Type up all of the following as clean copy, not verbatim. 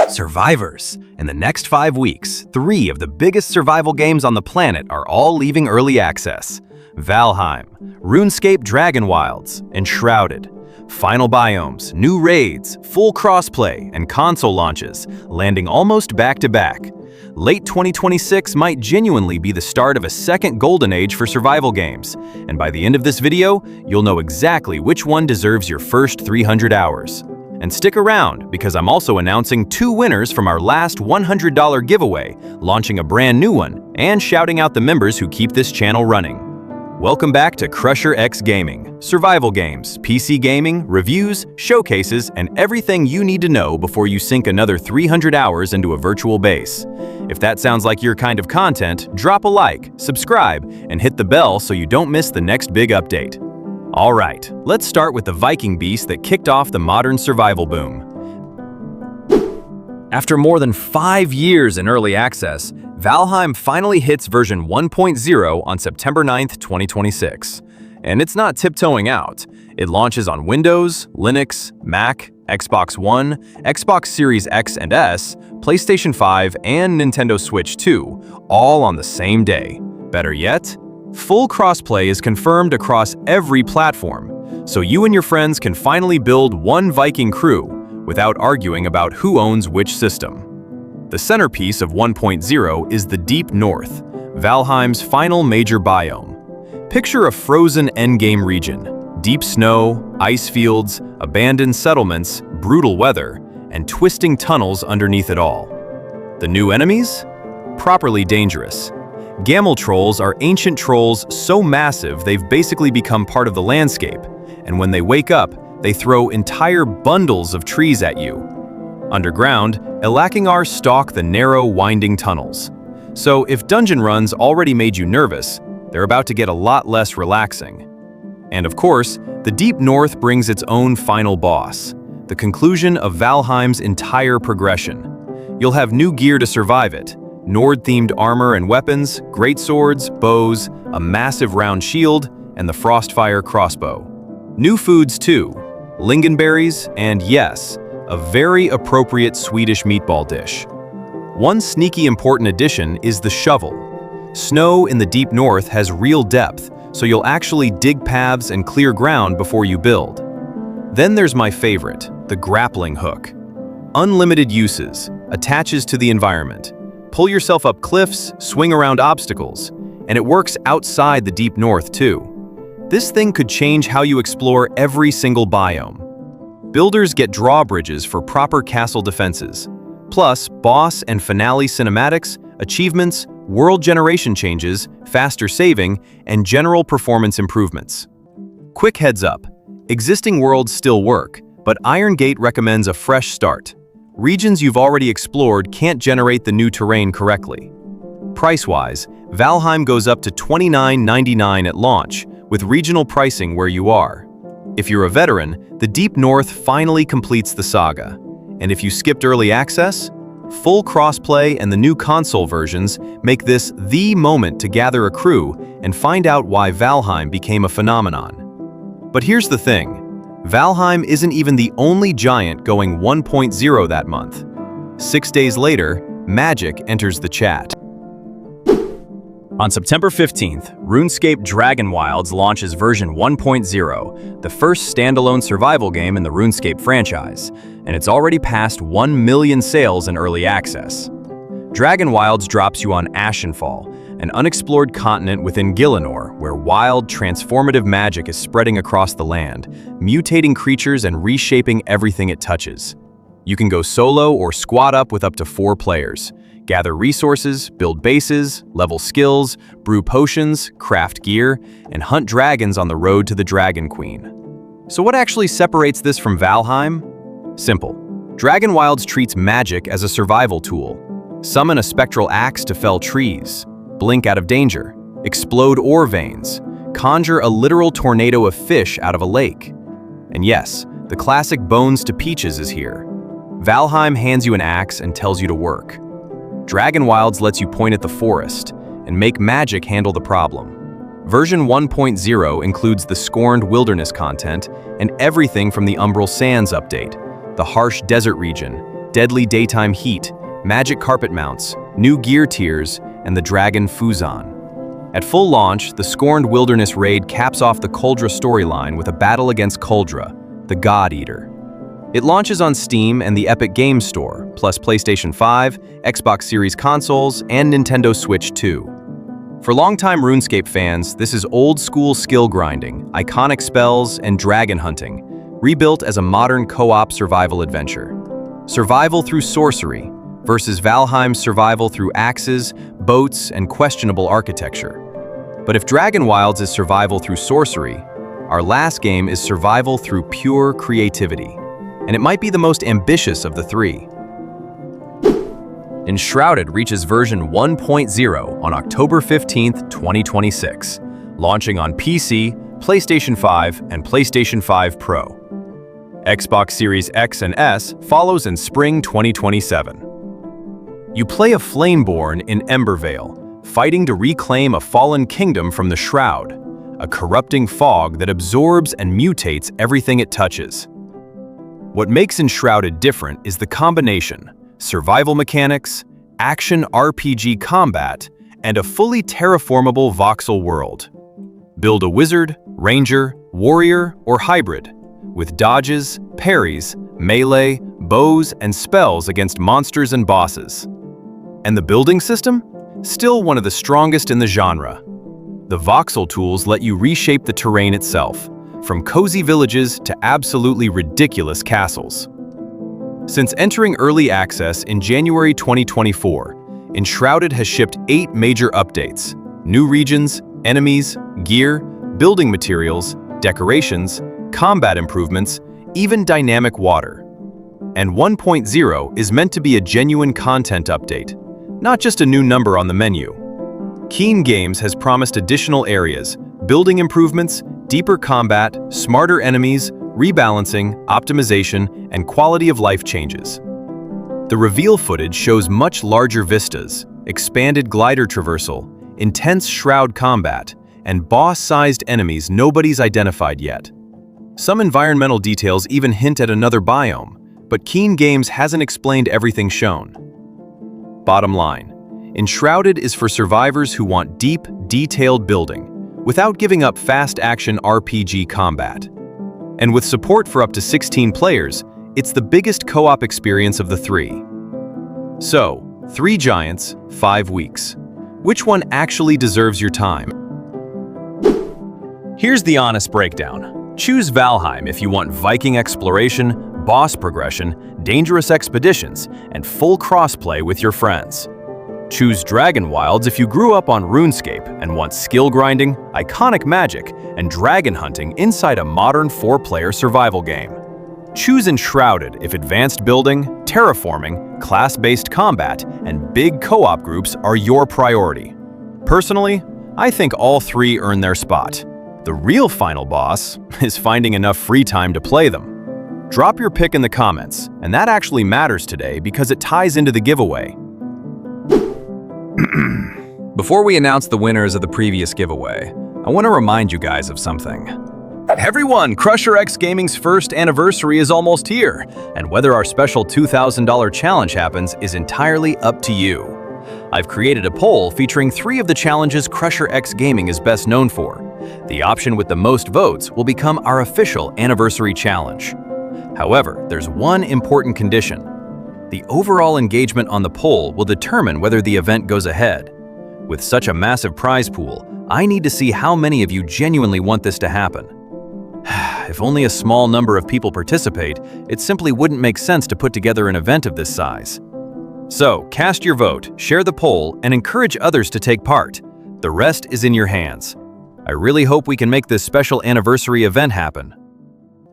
Survivors. In the next 5 weeks, 3 of the biggest survival games on the planet are all leaving early access. Valheim, RuneScape Dragonwilds, Enshrouded. Final biomes, new raids, full crossplay, and console launches, landing almost back-to-back. Late 2026 might genuinely be the start of a second golden age for survival games, and by the end of this video, you'll know exactly which one deserves your first 300 hours. And stick around, because I'm also announcing 2 winners from our last $100 giveaway, launching a brand new one, and shouting out the members who keep this channel running. Welcome back to CrusherXGaming, survival games, PC gaming, reviews, showcases, and everything you need to know before you sink another 300 hours into a virtual base. If that sounds like your kind of content, drop a like, subscribe, and hit the bell so you don't miss the next big update. Alright, let's start with the Viking beast that kicked off the modern survival boom. After more than 5 years in early access, Valheim finally hits version 1.0 on September 9th, 2026. And it's not tiptoeing out. It launches on Windows, Linux, Mac, Xbox One, Xbox Series X and S, PlayStation 5, and Nintendo Switch 2, all on the same day. Better yet, full crossplay is confirmed across every platform, so you and your friends can finally build one Viking crew without arguing about who owns which system. The centerpiece of 1.0 is the Deep North, Valheim's final major biome. Picture a frozen endgame region, deep snow, ice fields, abandoned settlements, brutal weather, and twisting tunnels underneath it all. The new enemies? Properly dangerous. Gamel trolls are ancient trolls so massive they've basically become part of the landscape, and when they wake up, they throw entire bundles of trees at you. Underground, Elakingars stalk the narrow, winding tunnels. So if dungeon runs already made you nervous, they're about to get a lot less relaxing. And of course, the Deep North brings its own final boss, the conclusion of Valheim's entire progression. You'll have new gear to survive it, Nord-themed armor and weapons, greatswords, bows, a massive round shield, and the Frostfire crossbow. New foods too, lingonberries, and yes, a very appropriate Swedish meatball dish. One sneaky important addition is the shovel. Snow in the Deep North has real depth, so you'll actually dig paths and clear ground before you build. Then there's my favorite, the grappling hook. Unlimited uses, attaches to the environment. Pull yourself up cliffs, swing around obstacles, and it works outside the Deep North too. This thing could change how you explore every single biome. Builders get drawbridges for proper castle defenses, plus boss and finale cinematics, achievements, world generation changes, faster saving, and general performance improvements. Quick heads up, existing worlds still work, but Iron Gate recommends a fresh start. Regions you've already explored can't generate the new terrain correctly. Price-wise, Valheim goes up to $29.99 at launch, with regional pricing where you are. If you're a veteran, the Deep North finally completes the saga. And if you skipped early access, full crossplay and the new console versions make this the moment to gather a crew and find out why Valheim became a phenomenon. But here's the thing, Valheim isn't even the only giant going 1.0 that month. 6 days later, Magic enters the chat. On September 15th, RuneScape Dragonwilds launches version 1.0, the first standalone survival game in the RuneScape franchise, and it's already passed 1 million sales in early access. Dragonwilds drops you on Ashenfall, an unexplored continent within Gielinor, where wild, transformative magic is spreading across the land, mutating creatures and reshaping everything it touches. You can go solo or squad up with up to 4 players. Gather resources, build bases, level skills, brew potions, craft gear, and hunt dragons on the road to the Dragon Queen. So what actually separates this from Valheim? Simple. Dragonwilds treats magic as a survival tool. Summon a spectral axe to fell trees, blink out of danger, explode ore veins, conjure a literal tornado of fish out of a lake. And yes, the classic Bones to Peaches is here. Valheim hands you an axe and tells you to work. Dragonwilds lets you point at the forest and make magic handle the problem. Version 1.0 includes the Scorned Wilderness content and everything from the Umbral Sands update, the harsh desert region, deadly daytime heat, magic carpet mounts, new gear tiers, and the Dragon Fuzon. At full launch, the Scorned Wilderness raid caps off the Kuldra storyline with a battle against Kuldra, the God Eater. It launches on Steam and the Epic Games Store, plus PlayStation 5, Xbox Series consoles, and Nintendo Switch 2. For longtime RuneScape fans, this is old-school skill grinding, iconic spells, and dragon hunting, rebuilt as a modern co-op survival adventure. Survival through sorcery versus Valheim's survival through axes, boats, and questionable architecture. But if Dragonwilds is survival through sorcery, our last game is survival through pure creativity, and it might be the most ambitious of the three. Enshrouded reaches version 1.0 on October 15th, 2026, launching on PC, PlayStation 5, and PlayStation 5 Pro. Xbox Series X and S follows in spring 2027. You play a Flameborn in Embervale, fighting to reclaim a fallen kingdom from the Shroud, a corrupting fog that absorbs and mutates everything it touches. What makes Enshrouded different is the combination: survival mechanics, action RPG combat, and a fully terraformable voxel world. Build a wizard, ranger, warrior, or hybrid, with dodges, parries, melee, bows, and spells against monsters and bosses. And the building system? Still one of the strongest in the genre. The voxel tools let you reshape the terrain itself, from cozy villages to absolutely ridiculous castles. Since entering early access in January 2024, Enshrouded has shipped 8 major updates: new regions, enemies, gear, building materials, decorations, combat improvements, even dynamic water. And 1.0 is meant to be a genuine content update, not just a new number on the menu. Keen Games has promised additional areas, building improvements, deeper combat, smarter enemies, rebalancing, optimization, and quality of life changes. The reveal footage shows much larger vistas, expanded glider traversal, intense shroud combat, and boss-sized enemies nobody's identified yet. Some environmental details even hint at another biome, but Keen Games hasn't explained everything shown. Bottom line, Enshrouded is for survivors who want deep, detailed building, without giving up fast-action RPG combat. And with support for up to 16 players, it's the biggest co-op experience of the three. So, 3 giants, 5 weeks. Which one actually deserves your time? Here's the honest breakdown. Choose Valheim if you want Viking exploration, boss progression, dangerous expeditions, and full crossplay with your friends. Choose Dragonwilds if you grew up on RuneScape and want skill grinding, iconic magic, and dragon hunting inside a modern 4-player survival game. Choose Enshrouded if advanced building, terraforming, class-based combat, and big co-op groups are your priority. Personally, I think all 3 earn their spot. The real final boss is finding enough free time to play them. Drop your pick in the comments, and that actually matters today because it ties into the giveaway. Before we announce the winners of the previous giveaway, I want to remind you guys of something. Everyone, CrusherXGaming's first anniversary is almost here, and whether our special $2,000 challenge happens is entirely up to you. I've created a poll featuring 3 of the challenges CrusherXGaming is best known for. The option with the most votes will become our official anniversary challenge. However, there's one important condition. The overall engagement on the poll will determine whether the event goes ahead. With such a massive prize pool, I need to see how many of you genuinely want this to happen. If only a small number of people participate, it simply wouldn't make sense to put together an event of this size. So, cast your vote, share the poll, and encourage others to take part. The rest is in your hands. I really hope we can make this special anniversary event happen.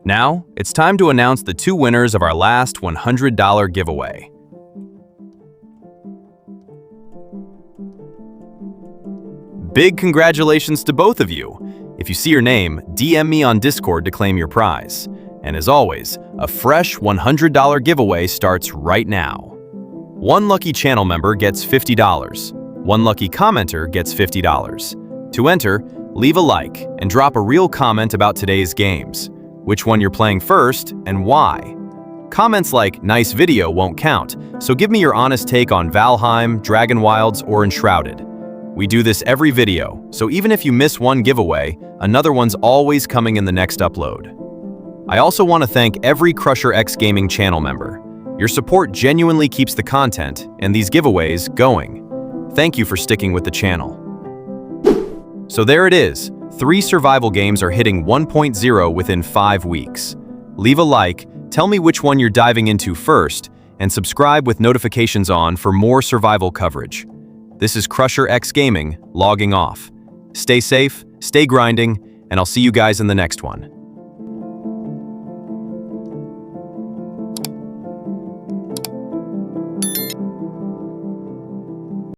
Now, it's time to announce the 2 winners of our last $100 giveaway. Big congratulations to both of you. If you see your name, DM me on Discord to claim your prize. And as always, a fresh $100 giveaway starts right now. 1 lucky channel member gets $50. 1 lucky commenter gets $50. To enter, leave a like and drop a real comment about today's games, which one you're playing first, and why. Comments like "nice video" won't count, so give me your honest take on Valheim, Dragonwilds, or Enshrouded. We do this every video, so even if you miss one giveaway, another one's always coming in the next upload. I also want to thank every CrusherXGaming channel member. Your support genuinely keeps the content and these giveaways going. Thank you for sticking with the channel. So there it is. 3 survival games are hitting 1.0 within 5 weeks. Leave a like, tell me which one you're diving into first, and subscribe with notifications on for more survival coverage. This is CrusherXGaming logging off. Stay safe, stay grinding, and I'll see you guys in the next one.